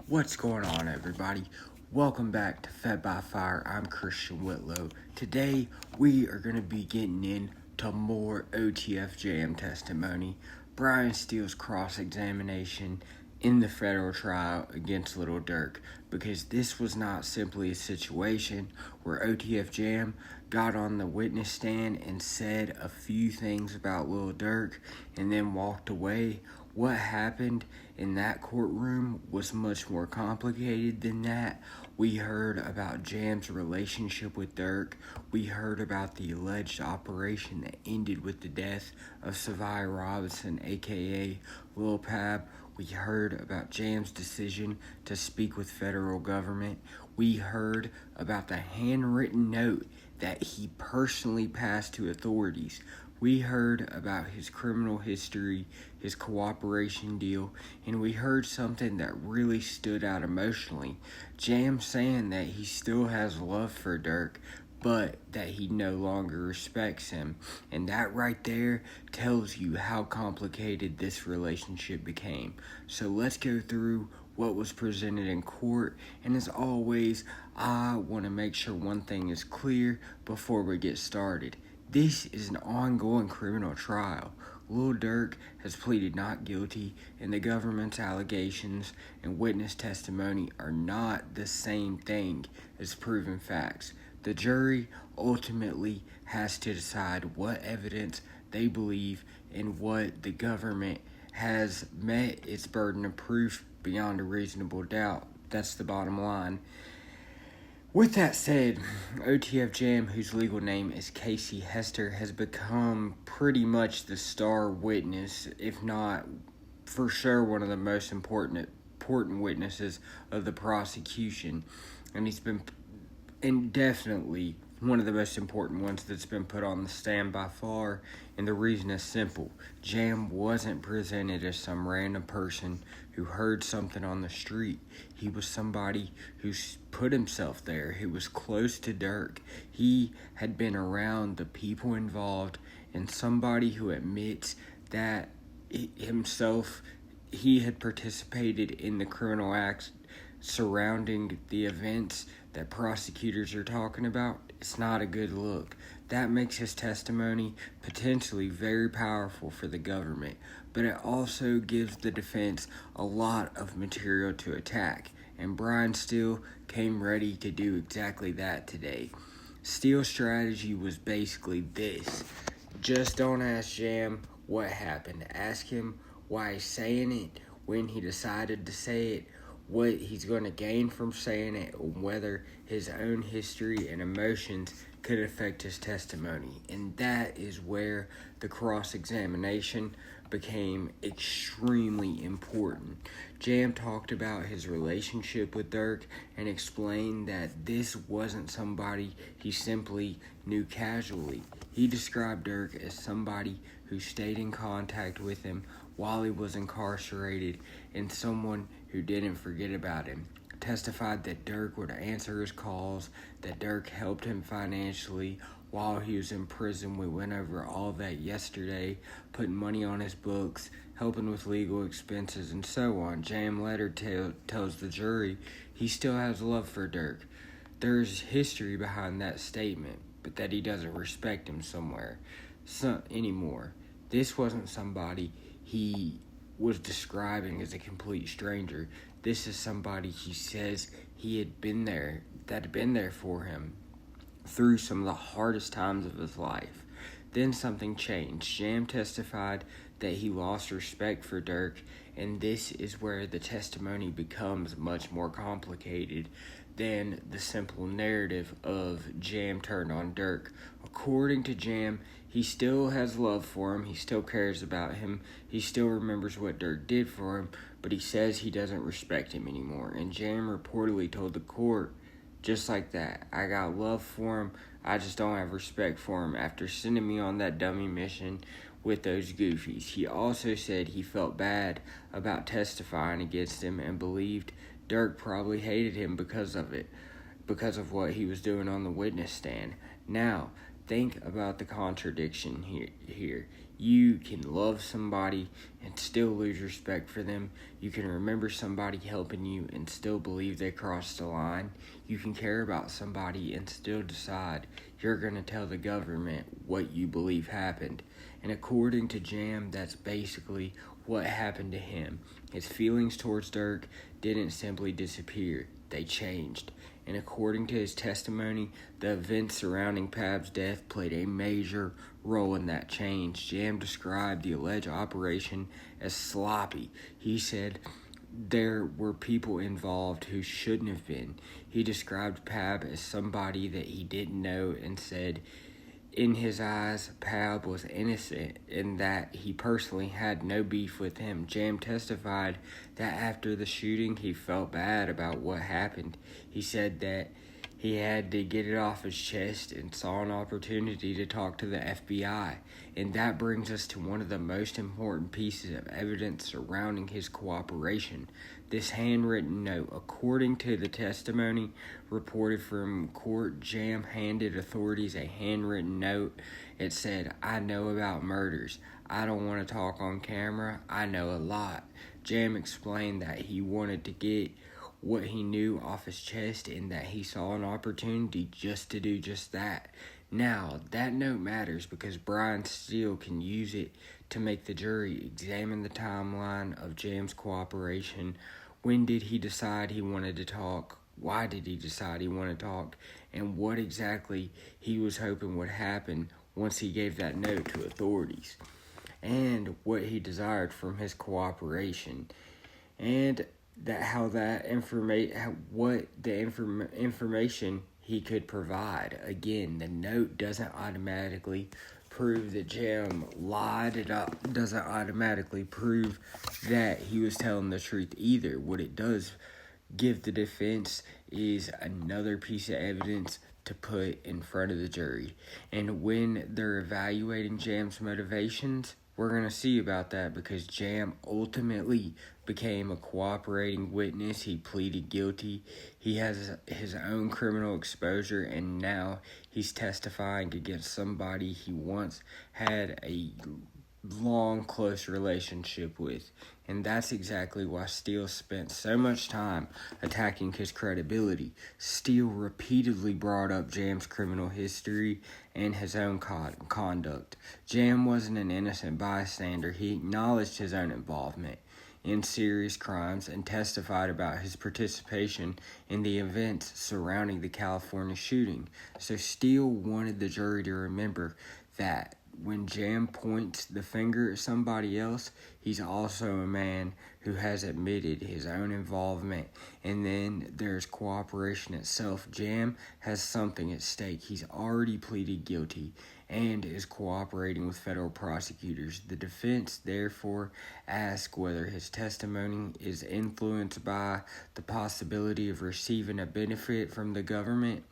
What's going on, everybody? Welcome back to Fed by Fire. I'm Christian Whitlow. Today, we are going to be getting into more OTF Jam testimony, Brian Steele's cross-examination in the federal trial against Lil Durk, because this was not simply a situation where OTF Jam got on the witness stand and said a few things about Lil Durk and then walked away. What happened in that courtroom was much more complicated than that. We heard about Jam's relationship with Durk. We heard about the alleged operation that ended with the death of Savai Robinson, aka Lul Pab. We heard about Jam's decision to speak with federal government. We heard about the handwritten note that he personally passed to authorities. We heard about his criminal history, his cooperation deal, and we heard something that really stood out emotionally. Jam saying that he still has love for Durk, but that he no longer respects him. And that right there tells you how complicated this relationship became. So let's go through what was presented in court. And as always, I want to make sure one thing is clear before we get started. This is an ongoing criminal trial. Lil Durk has pleaded not guilty, and the government's allegations and witness testimony are not the same thing as proven facts. The jury ultimately has to decide what evidence they believe and what the government has met its burden of proof beyond a reasonable doubt. That's the bottom line. With that said, OTF Jam, whose legal name is Casey Hester, has become pretty much the star witness, if not for sure one of the most important witnesses of the prosecution. And he's been indefinitely one of the most important ones that's been put on the stand by far, and the reason is simple. Jam wasn't presented as some random person who heard something on the street. He was somebody who put himself there, who was close to Durk. He had been around the people involved, and somebody who admits that himself, he had participated in the criminal acts surrounding the events that prosecutors are talking about. It's not a good look. That makes his testimony potentially very powerful for the government, but it also gives the defense a lot of material to attack, and Brian Steele came ready to do exactly that today. Steele's strategy was basically this: just don't ask Jam what happened. Ask him why he's saying it, when he decided to say it, what he's going to gain from saying it, and whether his own history and emotions could affect his testimony. And that is where the cross-examination became extremely important. Jam talked about his relationship with Durk and explained that this wasn't somebody he simply knew casually. He described Durk as somebody who stayed in contact with him while he was incarcerated and someone who didn't forget about him. Testified that Durk would answer his calls, that Durk helped him financially while he was in prison. We went over all that yesterday, putting money on his books, helping with legal expenses, and so on. Jam later tells the jury he still has love for Durk. There's history behind that statement, but that he doesn't respect him anymore. This wasn't somebody he was describing as a complete stranger. This is somebody he says that had been there for him through some of the hardest times of his life. Then something changed. Jam testified that he lost respect for Durk, and this is where the testimony becomes much more complicated than the simple narrative of Jam turned on Durk. According to Jam, he still has love for him, he still cares about him, he still remembers what Durk did for him, but he says he doesn't respect him anymore. And Jam reportedly told the court, just like that, I got love for him, I just don't have respect for him after sending me on that dummy mission with those goofies. He also said he felt bad about testifying against him and believed Durk probably hated him because of what he was doing on the witness stand. Now, Think about the contradiction here. You can love somebody and still lose respect for them. You can remember somebody helping you and still believe they crossed the line. You can care about somebody and still decide you're going to tell the government what you believe happened. And according to Jam, that's basically what happened to him. His feelings towards Durk didn't simply disappear, they changed. And according to his testimony, the events surrounding Pab's death played a major role in that change. Jam described the alleged operation as sloppy. He said there were people involved who shouldn't have been. He described Pab as somebody that he didn't know and said in his eyes, Pab was innocent and that he personally had no beef with him. Jam testified that after the shooting, he felt bad about what happened. He said that he had to get it off his chest and saw an opportunity to talk to the FBI. And that brings us to one of the most important pieces of evidence surrounding his cooperation. This handwritten note. According to the testimony reported from court, Jam handed authorities a handwritten note. It said, "I know about murders. I don't want to talk on camera. I know a lot." Jam explained that he wanted to get what he knew off his chest and that he saw an opportunity just to do just that. Now, that note matters because Brian Steele can use it to make the jury examine the timeline of Jam's cooperation. When did he decide he wanted to talk? Why did he decide he wanted to talk? And what exactly he was hoping would happen once he gave that note to authorities? And what he desired from his cooperation. And information he could provide. Again, the note doesn't automatically prove that Jam lied. It doesn't automatically prove that he was telling the truth either. What it does give the defense is another piece of evidence to put in front of the jury. And when they're evaluating Jam's motivations, we're going to see about that because Jam ultimately became a cooperating witness. He pleaded guilty. He has his own criminal exposure, and now he's testifying against somebody he once had a long, close relationship with. And that's exactly why Steele spent so much time attacking his credibility. Steele repeatedly brought up Jam's criminal history and his own conduct. Jam wasn't an innocent bystander. He acknowledged his own involvement in serious crimes and testified about his participation in the events surrounding the California shooting. So Steele wanted the jury to remember that when Jam points the finger at somebody else, he's also a man who has admitted his own involvement. And then there's cooperation itself. Jam has something at stake. He's already pleaded guilty and is cooperating with federal prosecutors. The defense therefore asks whether his testimony is influenced by the possibility of receiving a benefit from the government.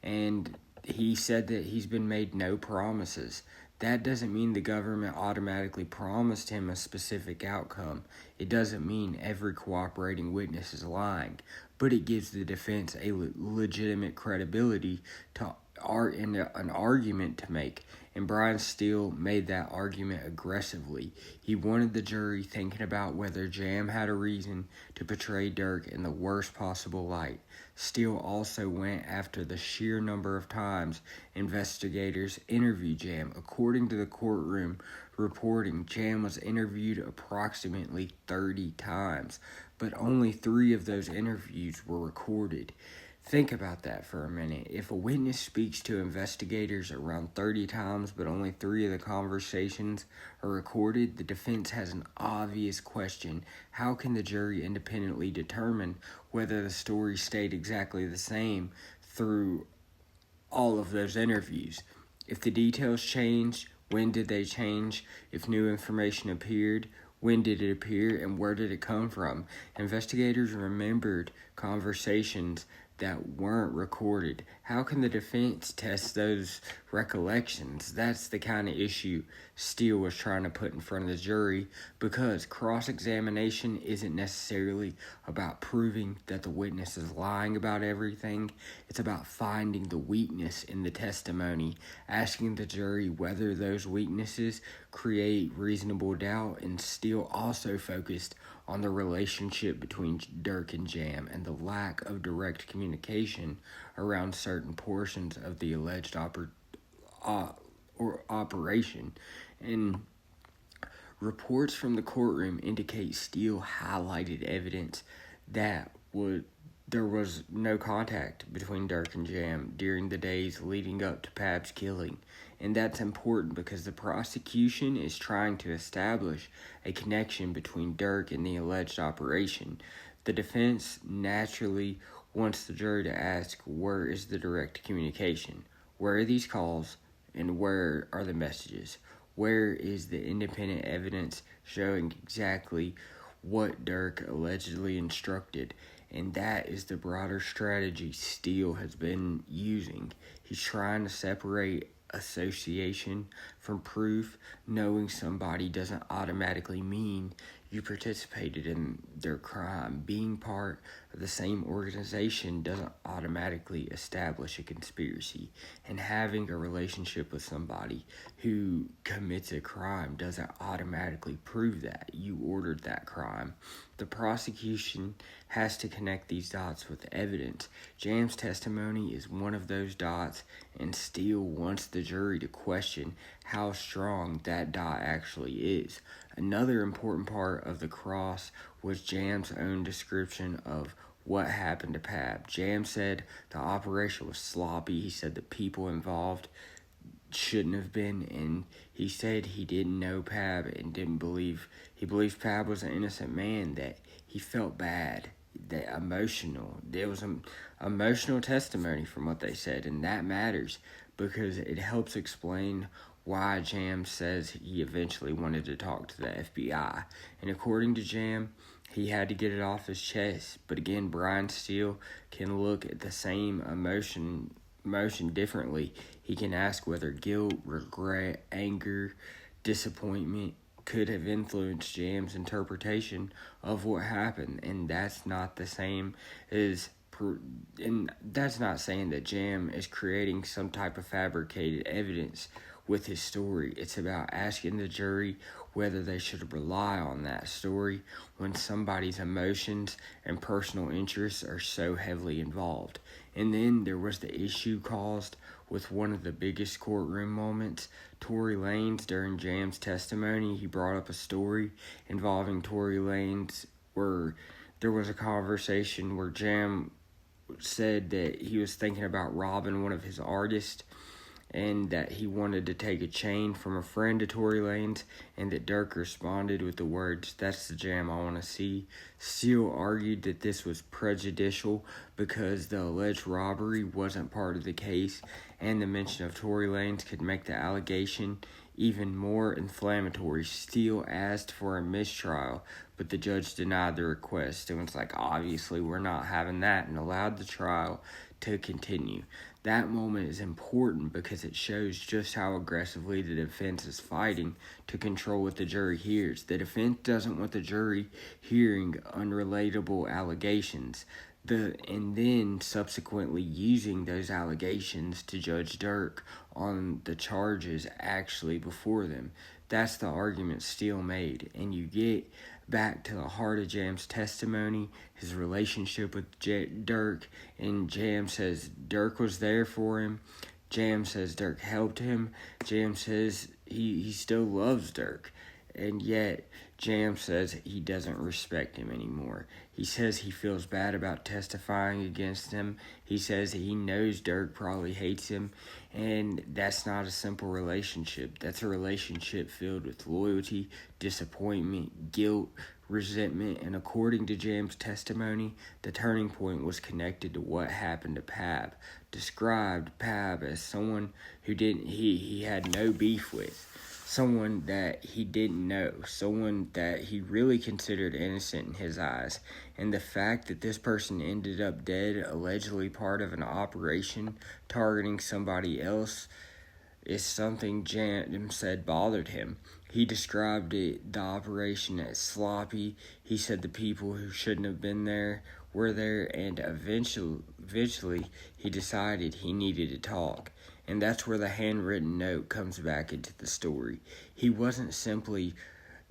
And he said that he's been made no promises. That doesn't mean the government automatically promised him a specific outcome. It doesn't mean every cooperating witness is lying, but it gives the defense a legitimate credibility to an argument to make. And Brian Steele made that argument aggressively. He wanted the jury thinking about whether Jam had a reason to portray Durk in the worst possible light. Steele also went after the sheer number of times investigators interviewed Jam. According to the courtroom reporting, Jam was interviewed approximately 30 times, but only 3 of those interviews were recorded. Think about that for a minute. If a witness speaks to investigators around 30 times, but only 3 of the conversations are recorded, the defense has an obvious question. How can the jury independently determine whether the story stayed exactly the same through all of those interviews? If the details changed, when did they change? If new information appeared, when did it appear, and where did it come from? Investigators remembered conversations that weren't recorded. How can the defense test those recollections? That's the kind of issue Steele was trying to put in front of the jury, because cross-examination isn't necessarily about proving that the witness is lying about everything. It's about finding the weakness in the testimony, asking the jury whether those weaknesses create reasonable doubt. And Steele also focused on the relationship between Durk and Jam and the lack of direct communication around certain portions of the alleged operation. And reports from the courtroom indicate Steele highlighted evidence that there was no contact between Durk and Jam during the days leading up to Pab's killing. And that's important because the prosecution is trying to establish a connection between Durk and the alleged operation. The defense naturally wants the jury to ask, where is the direct communication? Where are these calls, and where are the messages? Where is the independent evidence showing exactly what Durk allegedly instructed? And that is the broader strategy Steele has been using. He's trying to separate association from proof. Knowing somebody doesn't automatically mean you participated in their crime. Being part of the same organization doesn't automatically establish a conspiracy. And having a relationship with somebody who commits a crime doesn't automatically prove that you ordered that crime. The prosecution has to connect these dots with evidence. Jam's testimony is one of those dots, and Steele wants the jury to question how strong that dot actually is. Another important part of the cross was Jam's own description of what happened to Pab. Jam said the operation was sloppy. He said the people involved shouldn't have been, and he said he didn't know Pab and he believed Pab was an innocent man, that he felt bad, that emotional. There was an emotional testimony from what they said, and that matters because it helps explain why Jam says he eventually wanted to talk to the FBI. And according to Jam, he had to get it off his chest. But again, Brian Steele can look at the same emotion differently. He can ask whether guilt, regret, anger, disappointment could have influenced Jam's interpretation of what happened. And that's not the same as and that's not saying that Jam is creating some type of fabricated evidence with his story. It's about asking the jury whether they should rely on that story when somebody's emotions and personal interests are so heavily involved. And then there was the issue caused with one of the biggest courtroom moments. Tory Lanez, during Jam's testimony, he brought up a story involving Tory Lanez where there was a conversation where Jam said that he was thinking about robbing one of his artists, and that he wanted to take a chain from a friend of Tory Lanez, and that Durk responded with the words, "That's the Jam I want to see." Steele argued that this was prejudicial because the alleged robbery wasn't part of the case, and the mention of Tory Lanez could make the allegation even more inflammatory. Steele asked for a mistrial, but the judge denied the request. It was like, obviously, we're not having that, and allowed the trial to continue. That moment is important because it shows just how aggressively the defense is fighting to control what the jury hears. The defense doesn't want the jury hearing unrelatable allegations, and then subsequently using those allegations to judge Durk on the charges actually before them. That's the argument Steele made, and you get back to the heart of Jam's testimony, his relationship with Durk, and Jam says Durk was there for him. Jam says Durk helped him. Jam says he still loves Durk, and yet Jam says he doesn't respect him anymore. He says he feels bad about testifying against him. He says he knows Durk probably hates him, and that's not a simple relationship. That's a relationship filled with loyalty, disappointment, guilt, resentment, and according to Jam's testimony, the turning point was connected to what happened to Pab. Described Pab as someone who he had no beef with. someone that he didn't know, someone that he really considered innocent in his eyes. And the fact that this person ended up dead, allegedly part of an operation targeting somebody else, is something Jam said bothered him. He described the operation as sloppy. He said the people who shouldn't have been there were there, and eventually he decided he needed to talk. And that's where the handwritten note comes back into the story. He wasn't simply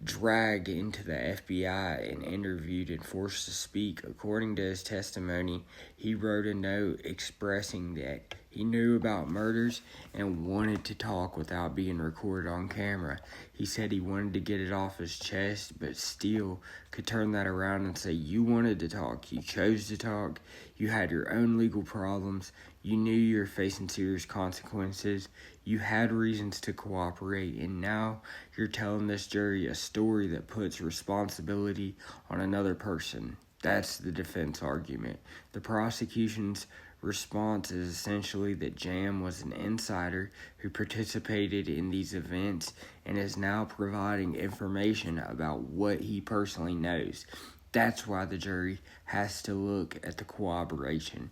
dragged into the FBI and interviewed and forced to speak. According to his testimony, he wrote a note expressing that he knew about murders and wanted to talk without being recorded on camera. He said he wanted to get it off his chest, but still could turn that around and say, you wanted to talk, you chose to talk, you had your own legal problems, you knew you were facing serious consequences, you had reasons to cooperate, and now you're telling this jury a story that puts responsibility on another person. That's the defense argument. The prosecution's response is essentially that Jam was an insider who participated in these events and is now providing information about what he personally knows. That's why the jury has to look at the corroboration.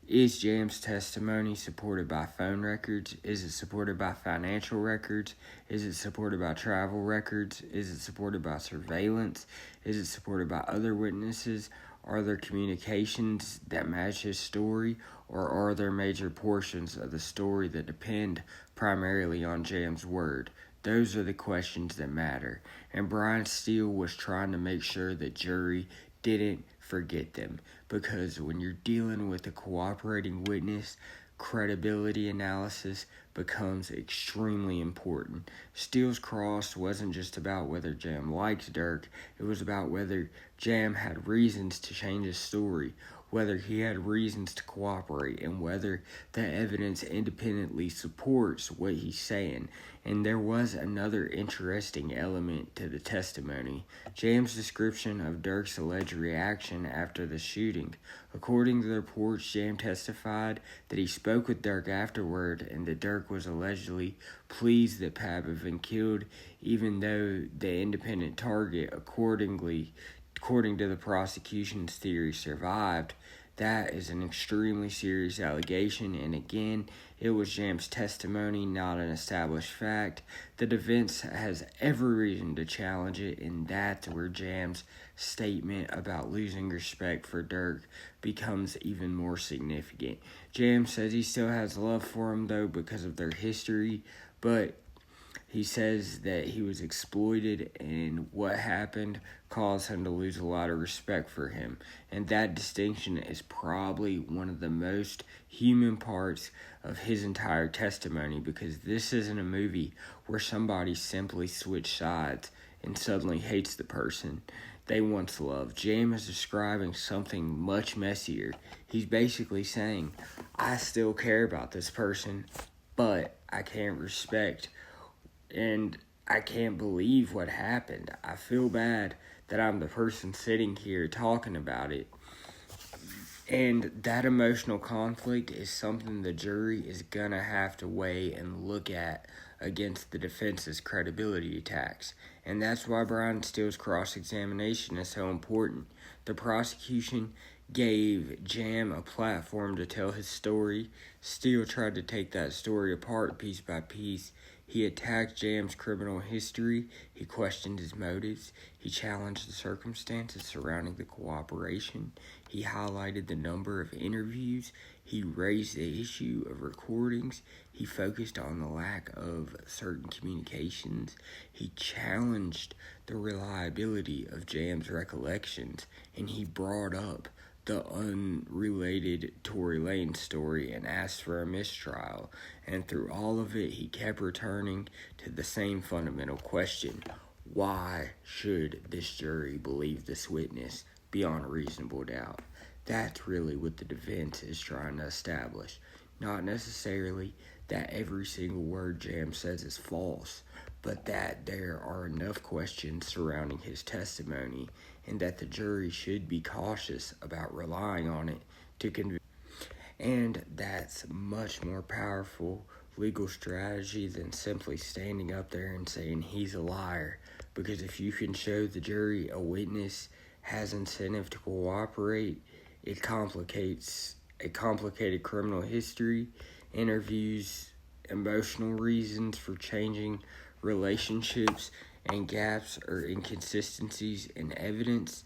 Is Jam's testimony supported by phone records? Is it supported by financial records? Is it supported by travel records? Is it supported by surveillance? Is it supported by other witnesses? Are there communications that match his story? Or are there major portions of the story that depend primarily on Jam's word? Those are the questions that matter. And Brian Steele was trying to make sure the jury didn't forget them, because when you're dealing with a cooperating witness, credibility analysis becomes extremely important. Steele's cross wasn't just about whether Jam liked Durk, it was about whether Jam had reasons to change his story, whether he had reasons to cooperate, and whether the evidence independently supports what he's saying. And there was another interesting element to the testimony: Jam's description of Durk's alleged reaction after the shooting. According to the reports, Jam testified that he spoke with Durk afterward and that Durk was allegedly pleased that Pab had been killed, even though the independent target, according to the prosecution's theory, survived. That is an extremely serious allegation, and again, it was Jam's testimony, not an established fact. The defense has every reason to challenge it, and that's where Jam's statement about losing respect for Durk becomes even more significant. Jam says he still has love for him, though, because of their history, but he says that he was exploited and what happened caused him to lose a lot of respect for him. And that distinction is probably one of the most human parts of his entire testimony, because this isn't a movie where somebody simply switched sides and suddenly hates the person they once loved. Jam is describing something much messier. He's basically saying, I still care about this person, but I can't respect and I can't believe what happened. I feel bad that I'm the person sitting here talking about it. And that emotional conflict is something the jury is gonna have to weigh and look at against the defense's credibility attacks. And that's why Brian Steele's cross-examination is so important. The prosecution gave Jam a platform to tell his story. Steele tried to take that story apart piece by piece. He attacked Jam's criminal history, he questioned his motives, he challenged the circumstances surrounding the cooperation, he highlighted the number of interviews, he raised the issue of recordings, he focused on the lack of certain communications, he challenged the reliability of Jam's recollections, and he brought up the unrelated Tory Lane story and asked for a mistrial. And through all of it, he kept returning to the same fundamental question: why should this jury believe this witness beyond reasonable doubt? That's really what the defense is trying to establish. Not necessarily that every single word Jam says is false, but that there are enough questions surrounding his testimony and that the jury should be cautious about relying on it to convict. And that's much more powerful legal strategy than simply standing up there and saying he's a liar. Because if you can show the jury a witness has incentive to cooperate, it complicates a complicated criminal history, interviews, emotional reasons for changing relationships, and gaps or inconsistencies in evidence.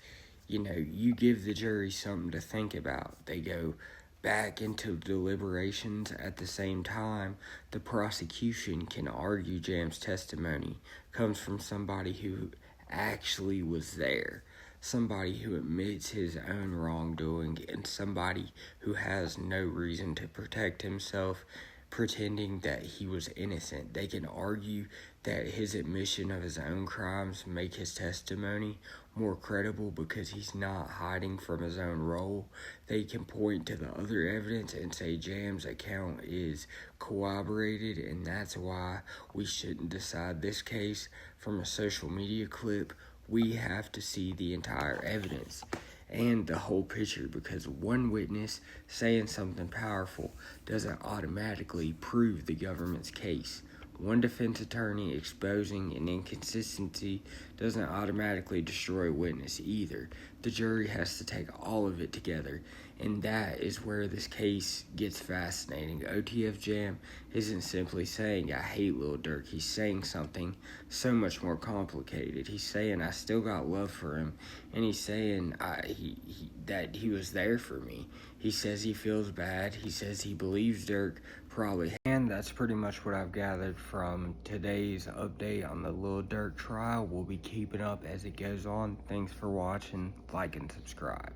You give the jury something to think about. They go back into deliberations. At the same time, the prosecution can argue Jam's testimony comes from somebody who actually was there, somebody who admits his own wrongdoing, and somebody who has no reason to protect himself, pretending that he was innocent. They can argue that his admission of his own crimes make his testimony more credible because he's not hiding from his own role. They can point to the other evidence and say Jam's account is corroborated, and that's why we shouldn't decide this case from a social media clip. We have to see the entire evidence and the whole picture, because one witness saying something powerful doesn't automatically prove the government's case. One defense attorney exposing an inconsistency doesn't automatically destroy a witness either. The jury has to take all of it together, and that is where this case gets fascinating. OTF Jam isn't simply saying, I hate Lil Durk. He's saying something so much more complicated. He's saying, I still got love for him, and he's saying that he was there for me. He says he feels bad. He says he believes Durk probably. And that's pretty much what I've gathered from today's update on the Lil Durk trial. We'll be keeping up as it goes on. Thanks for watching. Like and subscribe.